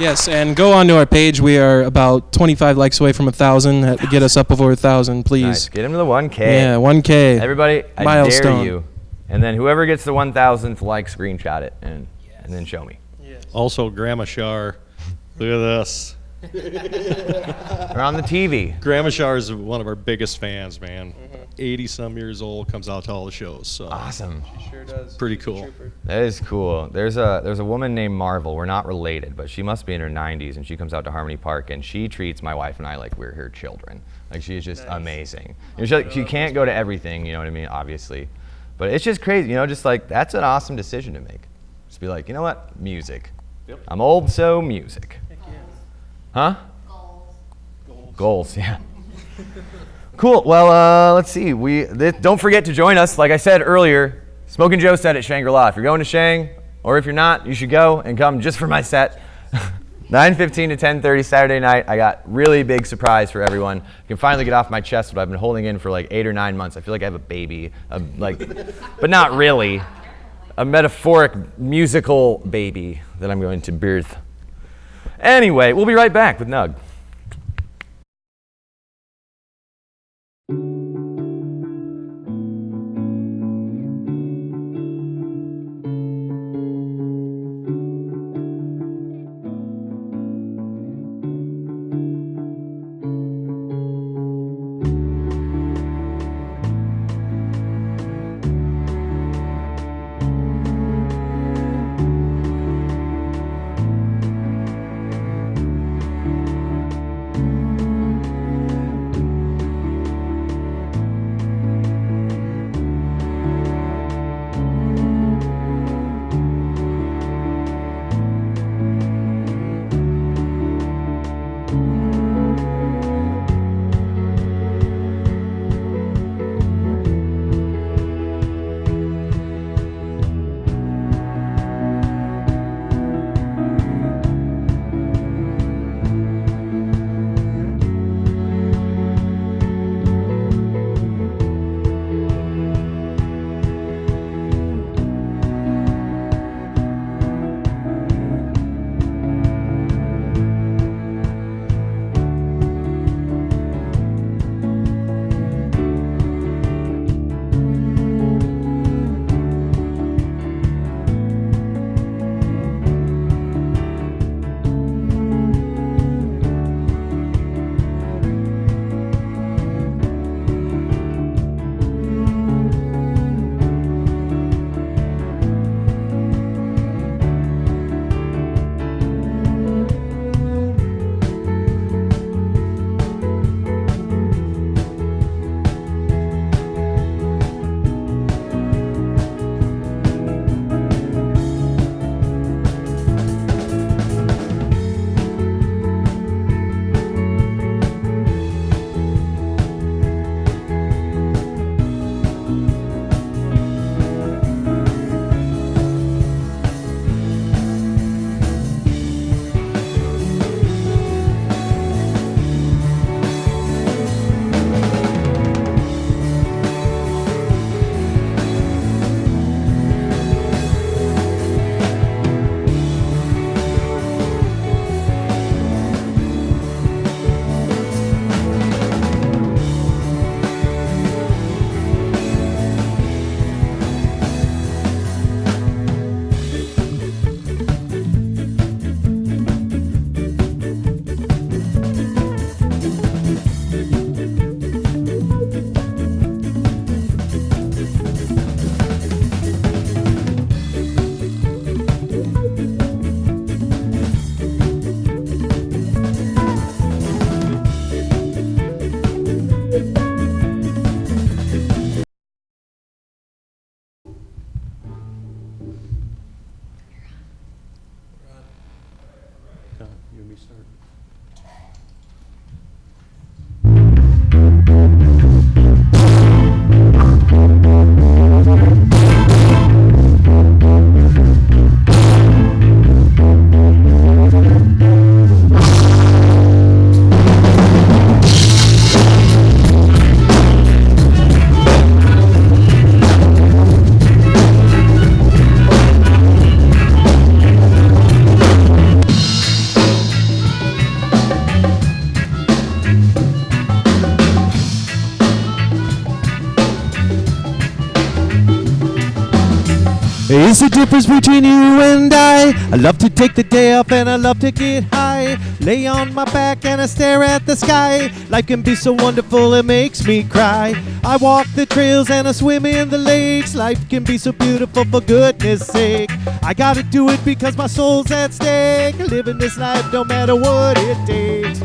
Yes, and go onto our page. We are about 25 likes away from 1,000. Get us up over 1,000, please. Nice. Get him to the 1K. Yeah, 1K. Everybody, I Milestone. dare you. And then whoever gets the 1,000th like, screenshot it and then show me. Also, Grandma Shar. Look at this. Or on the TV. Grandma Shar is one of our biggest fans, man. 80-some years old, comes out to all the shows. So Awesome. She sure does. Pretty She's a cool. trooper. That is cool. There's a woman named Marvel. We're not related, but she must be in her 90s, and she comes out to Harmony Park, and she treats my wife and I like we're her children. Like, she is just amazing. You know, she can't go to everything, you know what I mean, obviously. But it's just crazy, you know, just like, that's an awesome decision to make. Just be like, you know what, music. Yep. I'm old, so music. Heck yeah. Huh? Goals, yeah. Cool. Well, let's see. Don't forget to join us. Like I said earlier, Smokin Joe said at Shangri-La. If you're going to Shang, or if you're not, you should go and come just for my set. 9:15 to 10:30 Saturday night. I got really big surprise for everyone. I can finally get off my chest what I've been holding in for like 8 or 9 months. I feel like I have a baby, but not really. A metaphoric musical baby that I'm going to birth. Anyway, we'll be right back with NUG. It's the difference between you and I love to take the day off and I love to get high. Lay on my back and I stare at the sky. Life can be so wonderful, it makes me cry. I walk the trails and I swim in the lakes. Life can be so beautiful, for goodness sake. I gotta do it because my soul's at stake. Living this life no matter what it takes.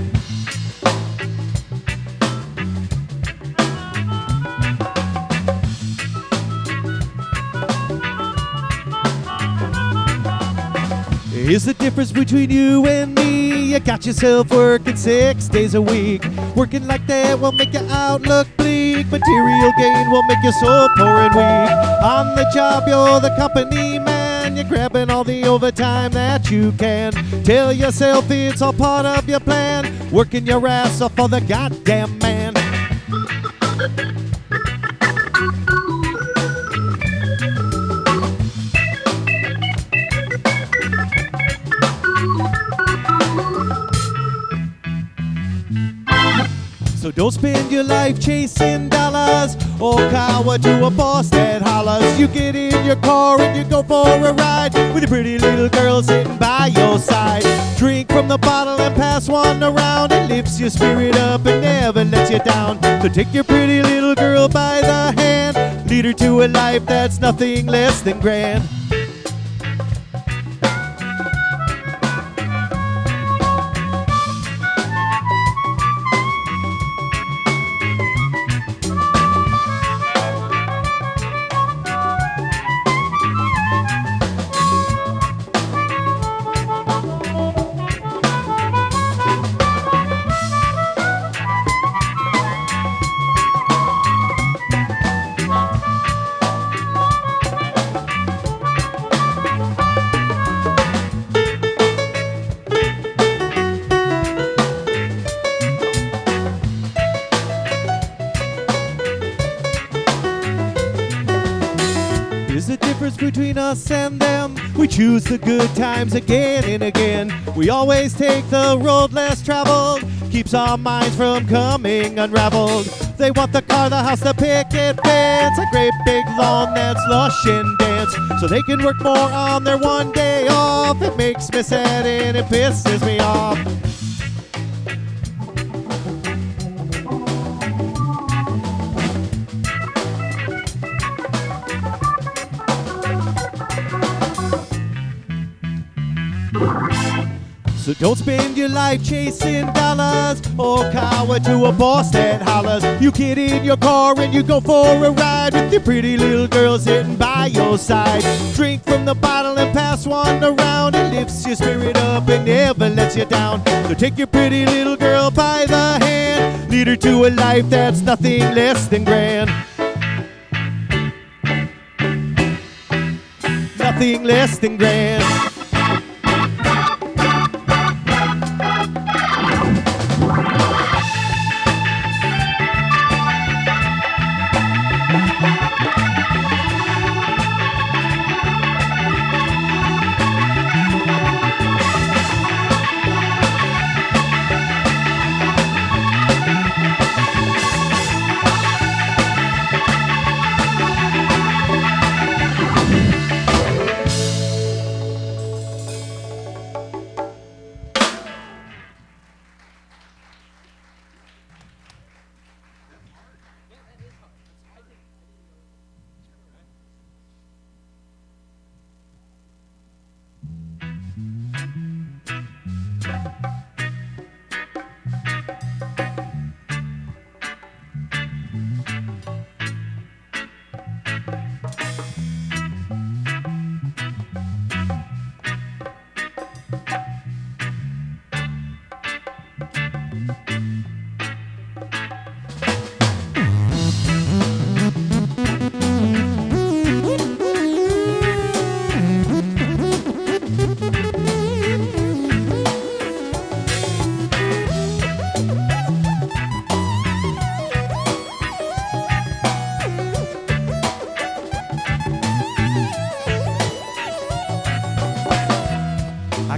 Here's the difference between you and me. You got yourself working 6 days a week. Working like that will make your outlook bleak. Material gain will make your soul poor and weak. On the job, you're the company man. You're grabbing all the overtime that you can. Tell yourself it's all part of your plan. Working your ass off for the goddamn man. So don't spend your life chasing dollars or cower to a boss that hollers. You get in your car and you go for a ride with a pretty little girl sitting by your side. Drink from the bottle and pass one around. It lifts your spirit up and never lets you down. So take your pretty little girl by the hand. Lead her to a life that's nothing less than grand. There's a difference between us and them. We choose the good times again and again. We always take the road less traveled. Keeps our minds from coming unraveled. They want the car, the house, the picket fence, a great big lawn that's lush and dense, so they can work more on their one day off. It makes me sad and it pisses me off. So don't spend your life chasing dollars or cower to a boss that hollers. You get in your car and you go for a ride with your pretty little girl sitting by your side. Drink from the bottle and pass one around. It lifts your spirit up and never lets you down. So take your pretty little girl by the hand. Lead her to a life that's nothing less than grand. Nothing less than grand.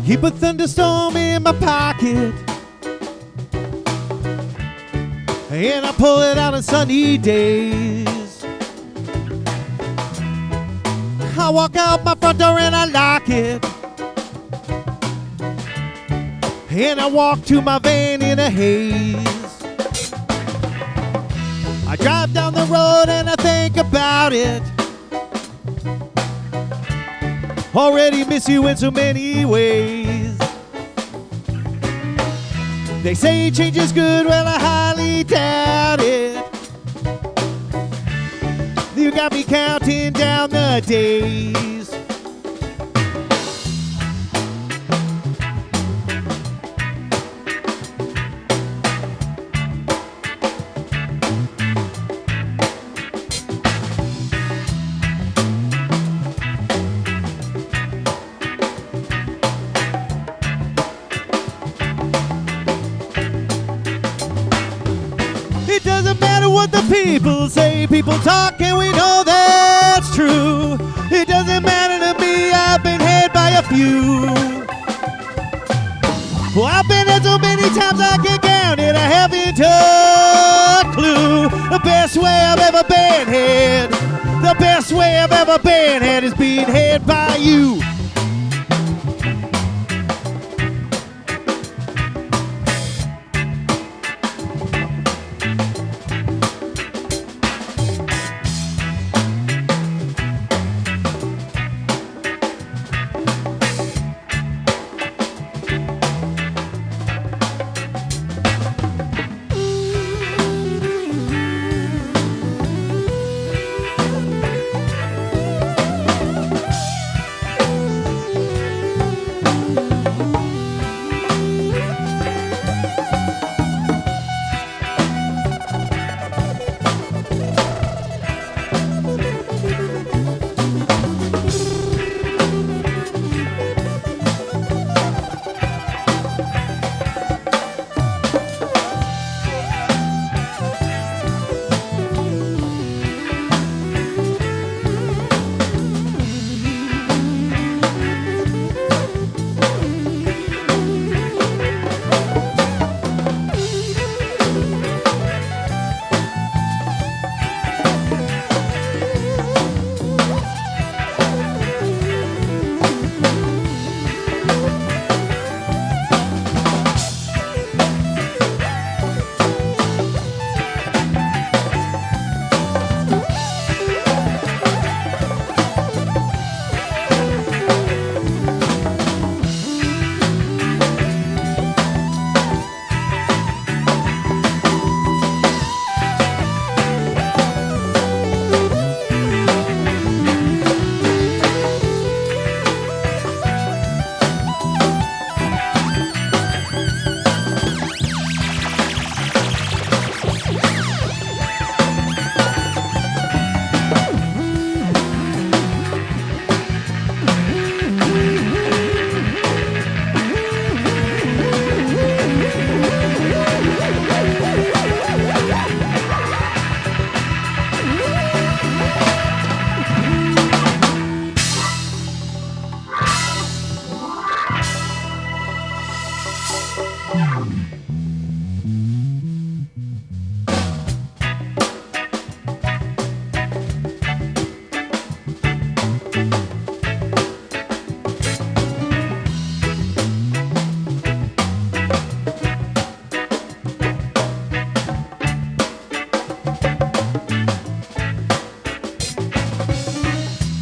Keep a thunderstorm in my pocket, and I pull it out on sunny days. I walk out my front door and I lock it. And I walk to my van in a haze. I drive down the road and I think about it. Already miss you in so many ways. They say change is good, well I highly doubt it. You got me counting down the days. It doesn't matter what the people say, people talk and we know that's true. It doesn't matter to me, I've been had by a few. Well, I've been had so many times I can count it, I haven't a clue. The best way I've ever been had, the best way I've ever been had is being had by you.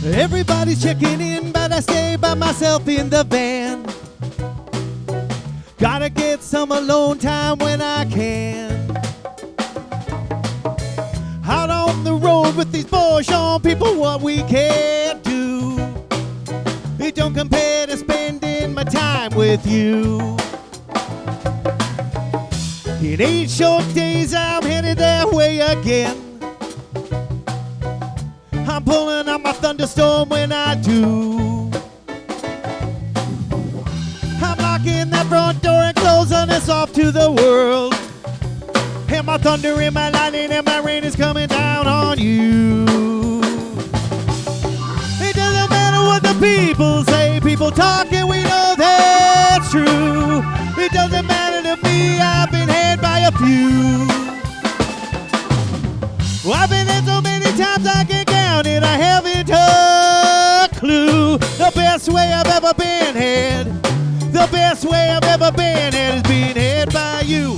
Everybody's checking in, but I stay by myself in the van. Gotta get some alone time when I can. Out on the road with these boys, showing people what we can do. It don't compare to spending my time with you. In 8 short days, I'm headed that way again. I'm pulling out my thunderstorm when I do. I'm locking that front door and closing us off to the world. And my thunder and my lightning and my rain is coming down on you. It doesn't matter what the people say, people talk and we know that's true. It doesn't matter to me, I've been had by a few. Well, I've been in so many times I can count it, I haven't a clue. best way I've ever been had. The best way I've ever been had is being had by you.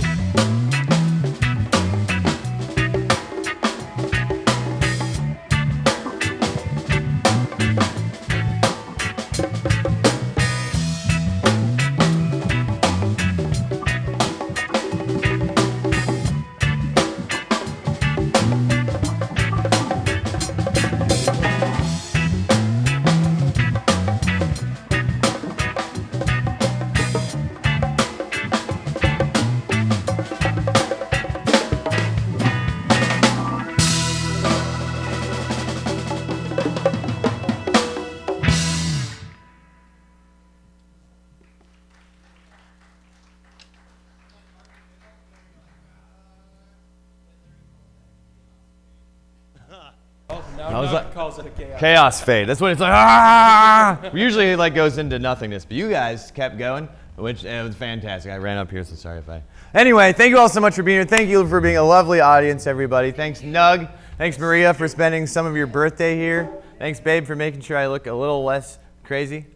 I was like, calls it a chaos fade. That's when it's like, ah! Usually it like goes into nothingness, but you guys kept going, which it was fantastic. I ran up here, so sorry if I. Anyway, thank you all so much for being here. Thank you for being a lovely audience, everybody. Thanks, NUG. Thanks, Maria, for spending some of your birthday here. Thanks, babe, for making sure I look a little less crazy.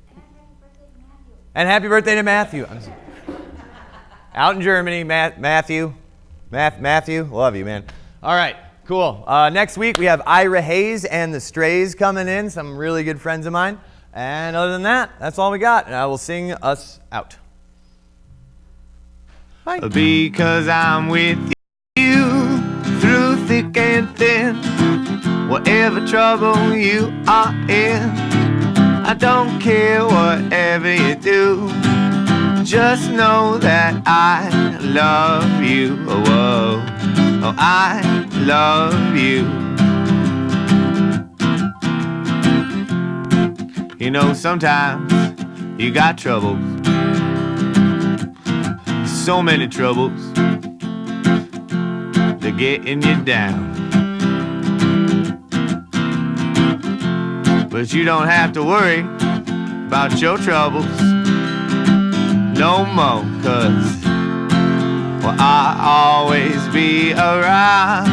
And happy birthday to Matthew. Out in Germany, Matthew. Matthew, love you, man. All right. Cool. Next week, we have Ira Hayes and the Strays coming in, some really good friends of mine. And other than that, that's all we got. And I will sing us out. Bye. Because I'm with you through thick and thin. Whatever trouble you are in, I don't care whatever you do. Just know that I love you. Oh, whoa. Oh, I love you. You know, sometimes you got troubles. So many troubles. They're getting you down. But you don't have to worry about your troubles no more, 'cause well, I'll always be around,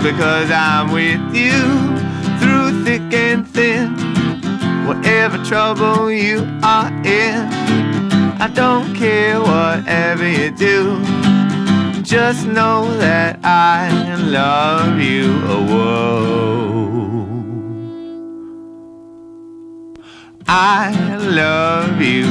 because I'm with you through thick and thin. Whatever trouble you are in, I don't care whatever you do. Just know that I love you. Oh, whoa. I love you.